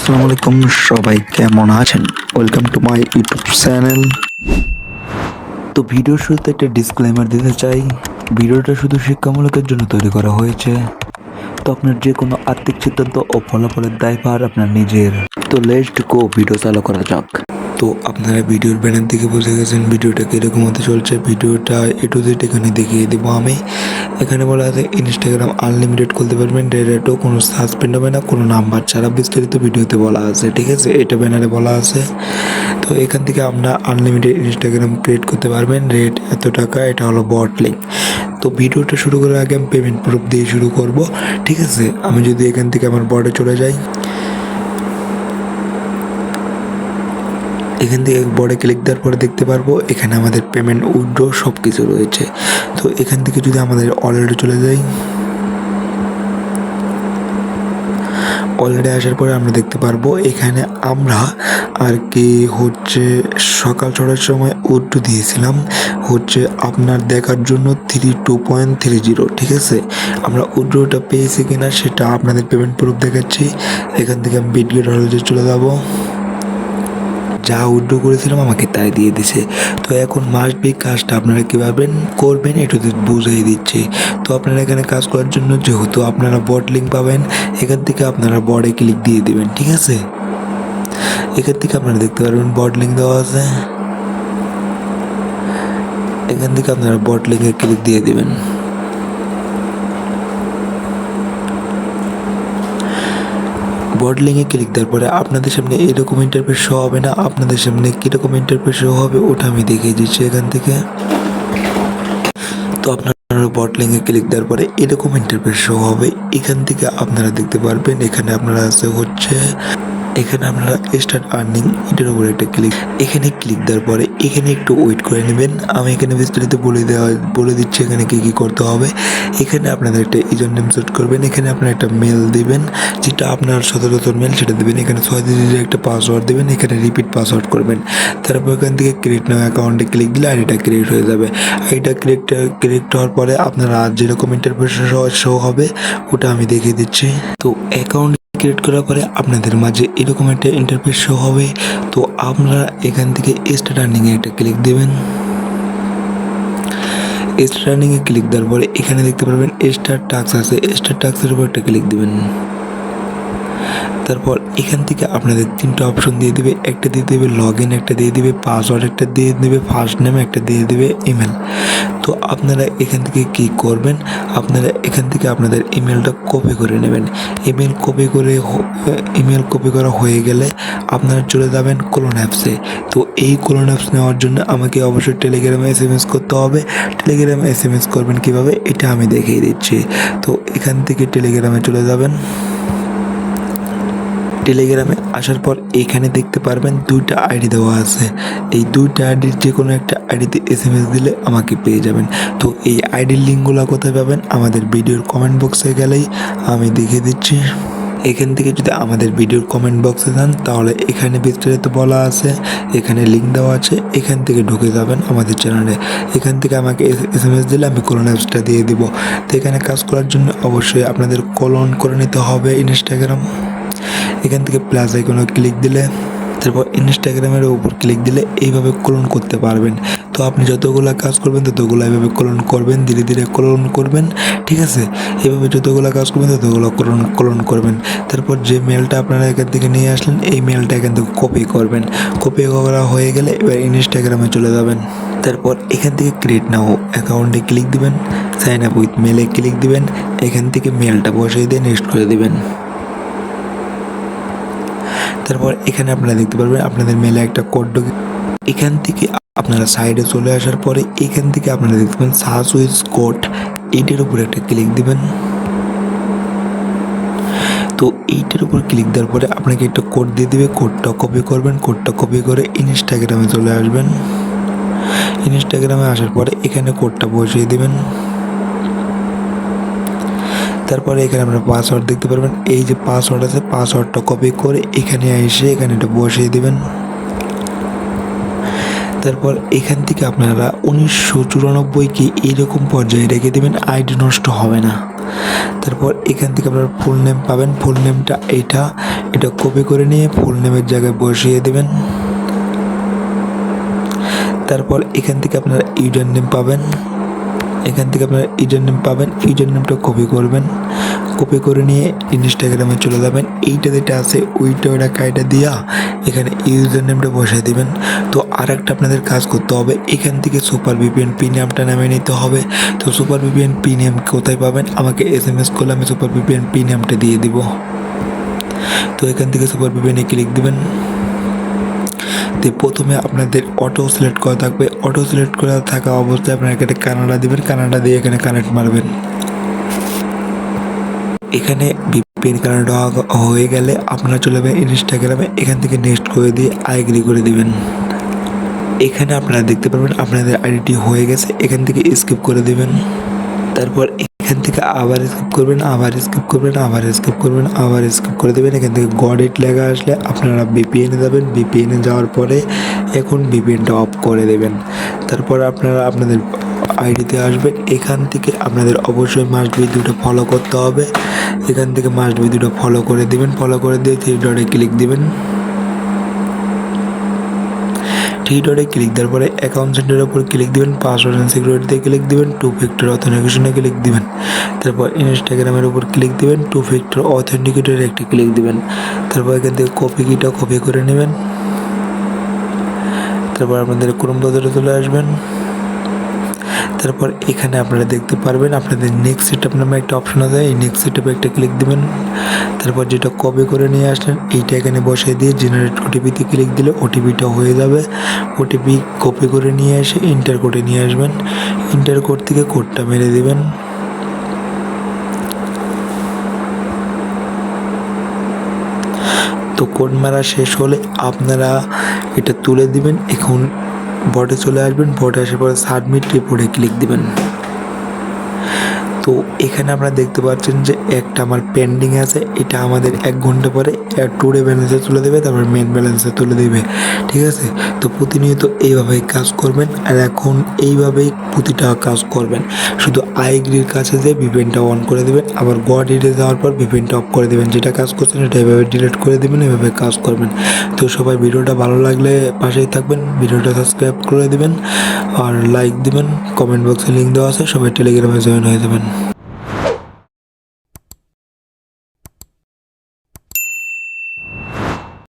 আসসালামু আলাইকুম, সবাই কেমন আছেন? Welcome to my YouTube channel. তো ভিডিওর শুরুতে একটা ডিসক্লেমার দিতে চাই, ভিডিওটা শুধু শিক্ষামূলকের জন্য তৈরি করা হয়েছে। তো আপনার যে কোনো আর্থিক সিদ্ধান্ত ও ফলাফলের দায়ভার আপনার নিজের। তো লেটস গো, ভিডিও চালু করা যাক। তো আপনারা ভিডিওর ব্যানার থেকে বুঝে গেছেন ভিডিওটা কীরকম হতে চলছে। ভিডিওটা A to Z এখানে দেখিয়ে দেবো আমি। এখানে বলা আছে ইনস্টাগ্রাম আনলিমিটেড খুলতে পারবেন, ডেটাও কোনো সাসপেন্ড হবে না, কোনো নাম্বার ছাড়া, বিস্তারিত ভিডিওতে বলা আছে, ঠিক আছে? এটা ব্যানারে বলা আছে। তো এখান থেকে আমরা আনলিমিটেড ইনস্টাগ্রাম ক্রিয়েট করতে পারবেন, রেট এত টাকা, এটা হলো বট লিঙ্ক। তো ভিডিওটা শুরু করার আগে আমি পেমেন্ট প্রুফ দিয়ে শুরু করব, ঠিক আছে? আমি যদি এখান থেকে আমার বটে চলে যাই, এখান থেকে বড়ে ক্লিক দেওয়ার পরে দেখতে পারবো এখানে আমাদের পেমেন্ট উইথড্র সব কিছু রয়েছে। তো এখান থেকে যদি আমাদের অলরেডি চলে যাই, অলরেডি আসার পরে আমরা দেখতে পারবো এখানে আমরা আর কি হচ্ছে সকাল 6টার সময় উইথড্র দিয়েছিলাম হচ্ছে আপনার দেখার জন্য 32.30, ঠিক আছে? আমরা উইথড্রটা পেয়েছি কিনা সেটা আপনাদের পেমেন্ট প্রুফ দেখাচ্ছি। এখান থেকে আমি বিটগেট হলে চলে যাবো, যা উইথড্র করেছিলাম আমাকে তাই দিয়ে দিছে। তো এখন মাস্ট বি কাজটা আপনারা কীভাবে করবেন একটু বুঝিয়ে দিচ্ছি। তো আপনারা এখানে কাজ করার জন্য যেহেতু আপনারা বট লিঙ্ক পাবেন, এখান থেকে আপনারা বটে ক্লিক দিয়ে দিবেন, ঠিক আছে? এখান থেকে আপনারা দেখতে পারবেন বট লিঙ্ক দেওয়া আছে, এখান থেকে আপনারা বট লিঙ্কে ক্লিক দিয়ে দিবেন। বট লিঙ্কে ক্লিক দেওয়ার পরে আপনাদের সামনে এরকম ইন্টারফেস শো হবে না, আপনাদের সামনে কীরকম ইন্টারফেস শো হবে ওটা আমি দেখিয়ে দিচ্ছি এখান থেকে। তো আপনারা বট লিঙ্কে ক্লিক দেওয়ার পরে এরকম ইন্টারফেস শো হবে। এখান থেকে আপনারা দেখতে পারবেন এখানে আপনারা আছে হচ্ছে এখানে আপনারা স্টার্ট আর্নিং, এটার উপরে একটা ক্লিক, এখানে ক্লিক দেওয়ার পরে এখানে একটু ওয়েট করে নেবেন। আমি এখানে বিস্তারিত বলে দিচ্ছি এখানে কী করতে হবে। এখানে আপনাদের একটা ইউজার নেম সেট করবেন, এখানে আপনারা একটা মেল দিবেন, যেটা আপনার সচরাচর মেল সেটা দেবেন। এখানে 6 ডিজিটের একটা পাসওয়ার্ড দেবেন, এখানে রিপিট পাসওয়ার্ড করবেন। তারপর এখান থেকে ক্রিয়েট নাও অ্যাকাউন্টে ক্লিক দিলে আইডিটা ক্রিয়েট হয়ে যাবে। আইডিটা ক্রিয়েট হওয়ার পরে আপনারা যেরকম ইন্টারফেস শো হবে ওটা আমি দেখিয়ে দিচ্ছি। তো অ্যাকাউন্ট ক্রিয়েট করার পরে আপনাদের মাঝে এরকম একটা ইন্টারফেস শো হবে। তো আপনারা এখান থেকে স্টার্ট আর্নিংয়ে একটা ক্লিক দেবেন। স্টার্ট আর্নিংয়ে ক্লিক দেওয়ার পরে এখানে দেখতে পারবেন স্টার্ট টাস্ক আছে, স্টার্ট টাস্কের উপর একটা ক্লিক দেবেন। তারপর এখান থেকে আপনাদের 3টা অপশন দিয়ে দিবে, একটা দিয়ে দেবে লগ ইন, একটা দিয়ে দিবে পাসওয়ার্ড, একটা দিয়ে দেবে ফার্স্ট নেম, একটা দিয়ে দেবে ইমেল। তো আপনারা এখান থেকে কী করবেন, আপনারা এখান থেকে আপনাদের ইমেলটা কপি করে নেবেন। ইমেল কপি করা হয়ে গেলে আপনারা চলে যাবেন ক্লোন অ্যাপসে। তো এই ক্লোন অ্যাপস নেওয়ার জন্য আমাকে অবশ্যই টেলিগ্রামে SMS করতে হবে। টেলিগ্রামে SMS করবেন কীভাবে এটা আমি দেখিয়ে দিচ্ছি। তো এখান থেকে টেলিগ্রামে চলে যাবেন। টেলিগ্রামে আসার পর এখানে দেখতে পারবেন 2টা আইডি দেওয়া আছে। এই 2টা আইডির যে কোনো একটা আইডিতে SMS দিলে আমাকে পেয়ে যাবেন। তো এই আইডির লিঙ্কগুলো কোথায় পাবেন, আমাদের ভিডিওর কমেন্ট বক্সে গেলেই আমি দেখিয়ে দিচ্ছি। এখান থেকে যদি আমাদের ভিডিওর কমেন্ট বক্সে যান তাহলে এখানে বিস্তারিত বলা আছে, এখানে লিঙ্ক দেওয়া আছে, এখান থেকে ঢুকে যাবেন আমাদের চ্যানেলে। এখান থেকে আমাকে SMS দিলে আমি ক্লোন অ্যাপসটা দিয়ে দিব। তো এখানে কাজ করার জন্য অবশ্যই আপনাদের ক্লোন করে নিতে হবে ইনস্টাগ্রাম। এখান থেকে প্লাস আইকনে ক্লিক দিলে, তারপর ইনস্টাগ্রামের উপর ক্লিক দিলে এইভাবে ক্লোন করতে পারবেন। তো আপনি যতগুলো কাজ করবেন ততগুলো এইভাবে ক্লোন করবেন, ধীরে ধীরে ক্লোন করবেন, ঠিক আছে? এইভাবে যতগুলো কাজ করবেন ততগুলো ক্লোন করবেন। তারপর যে মেলটা আপনারা এখান থেকে নিয়ে আসলেন এই মেলটা এখান থেকে কপি করবেন। কপি করা হয়ে গেলে এবার ইনস্টাগ্রামে চলে যাবেন। তারপর এখান থেকে ক্রিয়েট নাও অ্যাকাউন্টে ক্লিক দিবেন, সাইন আপ উইথ মেলে ক্লিক দিবেন, এখান থেকে মেলটা বসিয়ে দিয়ে নেক্সট করে দিবেন। তারপর এখানে আপনারা দেখতে পারবেন আপনাদের মেলে একটা কোড ঢুকে, এখান থেকে আপনারা সাইডে চলে আসার পরে এখান থেকে আপনারা দেখতে পাবেন সার্চ উইথ কোড, এইটার উপরে একটা ক্লিক দিবেন। তো এইটার উপর ক্লিক দেওয়ার পরে আপনাকে একটা কোড দিয়ে দিবে, কোডটা কপি করবেন, কোডটা কপি করে ইনস্টাগ্রামে চলে আসবেন। ইনস্টাগ্রামে আসার পরে এখানে কোডটা বসিয়ে দিবেন। তারপরে এখানে আপনারা পাসওয়ার্ড দেখতে পারবেন, এই যে পাসওয়ার্ড আছে পাসওয়ার্ডটা কপি করে এখানে এসে এখানে এটা বসিয়ে দিবেন। তারপর এখান থেকে আপনারা 1994 কি এরকম পর্যায়ে রেখে দেবেন, আইডি নষ্ট হবে না। তারপর এখান থেকে আপনারা ফুল নেম পাবেন, ফুল নেমটা এটা কপি করে নিয়ে ফুল নেমের জায়গায় বসিয়ে দেবেন। তারপর এখান থেকে আপনারা ইউজার নেম পাবেন, ইউজার নেমটা কপি করবেন, কপি করে নিয়ে ইনস্টাগ্রামে চলে যাবেন। এইটা যেটা আছে ওইটা কাইটা দিয়া এখানে ইউজার নেমটা বসাই দিবেন। তো আর একটা আপনাদের কাজ করতে হবে, এখান থেকে সুপার ভিপিএন প্রিমিয়ামটা নামে নিতে হবে। তো সুপার ভিপিএন প্রিমিয়াম কোথায় পাবেন, আমাকে SMS করলে আমি সুপার ভিপিএন প্রিমিয়ামটা দিয়ে দিব। তো এখান থেকে সুপার ভিপিএনে ক্লিক দিবেন। তো প্রথমে আপনাদের অটো সিলেক্ট করা থাকবে, অটো সিলেক্ট করা থাকা অবস্থায় আপনারা এখানে কানাডা দিবেন, কানাডা দিয়ে এখানে কানেক্ট মারবেন। এখানে ভিপিএন কানেক্ট হয়ে গেলে আপনারা চলে যাবেন ইনস্টাগ্রামে, এখান থেকে নেক্সট করে দিয়ে আইগ্রি করে দিবেন। এখানে আপনারা দেখতে পারবেন আপনাদের আইডিটি হয়ে গেছে, এখান থেকে স্কিপ করে দিবেন। তারপর এখান থেকে আবার স্কিপ করবেন, আবার স্কিপ করবেন, আবার স্কিপ করবেন, আবার স্কিপ করে দেবেন। এখান থেকে গড ইট লেখা আসলে আপনারা ভিপিএনে যাবেন, ভিপিএনে যাওয়ার পরে এখন ভিপিএনটা অফ করে দেবেন। তারপর আপনারা আপনাদের আইডিতে আসবেন, এখান থেকে আপনাদের অবশ্যই মাস্ট বি দুটো ফলো করতে হবে। এখান থেকে মাস্ট বি দুটো ফলো করে দিবেন, ফলো করে দিয়ে থ্রি ডটে ক্লিক দিবেন। থ্রি ডটে ক্লিক দেওয়ার পরে অ্যাকাউন্ট সেন্টারের উপর ক্লিক দিবেন, পাসওয়ার্ড অ্যান্ড সিকিউরিটিতে ক্লিক দিবেন, 2 ফ্যাক্টর অথেন্টিকেশনে ক্লিক দিবেন। তারপর ইনস্টাগ্রামের উপর ক্লিক দিবেন, 2 ফ্যাক্টর অথেন্টিকেটরের একটি ক্লিক দিবেন। তারপর এখান থেকে কপি কিটা কপি করে নেবেন। তারপর আপনাদের ক্রোম ব্রাউজারে চলে আসবেন। তারপর এখানে আপনারা দেখতে পারবেন আপনাদের নেক্সট সেটআপ নামে একটা অপশন আছে, এই নেক্সট সেটআপে একটা ক্লিক দিবেন। তারপর যেটা কপি করে নিয়ে আসলেন এইটা এখানে বসিয়ে দিয়ে জেনারেট ওটিপিতে ক্লিক দিলে ওটিপিটা হয়ে যাবে। ওটিপি কপি করে নিয়ে এসে এন্টার কোডে নিয়ে আসবেন, এন্টার কোড থেকে কোডটা মেরে দিবেন। তো কোড মারা শেষ হলে আপনারা এটা তুলে দিবেন। এখন বটে চলে আসবেন, বটে আসার পরে সাবমিট রিপোর্টে ক্লিক দিবেন। তো এখানে আপনারা দেখতে পাচ্ছেন যে একটা আমার পেন্ডিং আছে, এটা আমাদের 1 ঘন্টা পরে টুডে ব্যালেন্সে তুলে দেবে, তারপর মেন ব্যালেন্সে তুলে দেবে। ঠিক আছে, তো প্রতিনিয়ত এইভাবেই কাজ করবেন, আর এখন এইভাবেই প্রতিটা কাজ করবেন। শুধু আইগ্রির কাছে যে ভিপিএনটা অন করে দেবেন, আবার গড ইটে যাওয়ার পর ভিপিএনটা অফ করে দেবেন। যেটা কাজ করছেন এটা এভাবে ডিলিট করে দেবেন, এভাবে কাজ করবেন। তো সবাই ভিডিওটা ভালো লাগলে পাশেই থাকবেন, ভিডিওটা সাবস্ক্রাইব করে দেবেন আর লাইক দিবেন। কমেন্ট বক্সে লিঙ্ক দেওয়া আছে, সবাই টেলিগ্রামে জয়েন হয়ে যাবেন।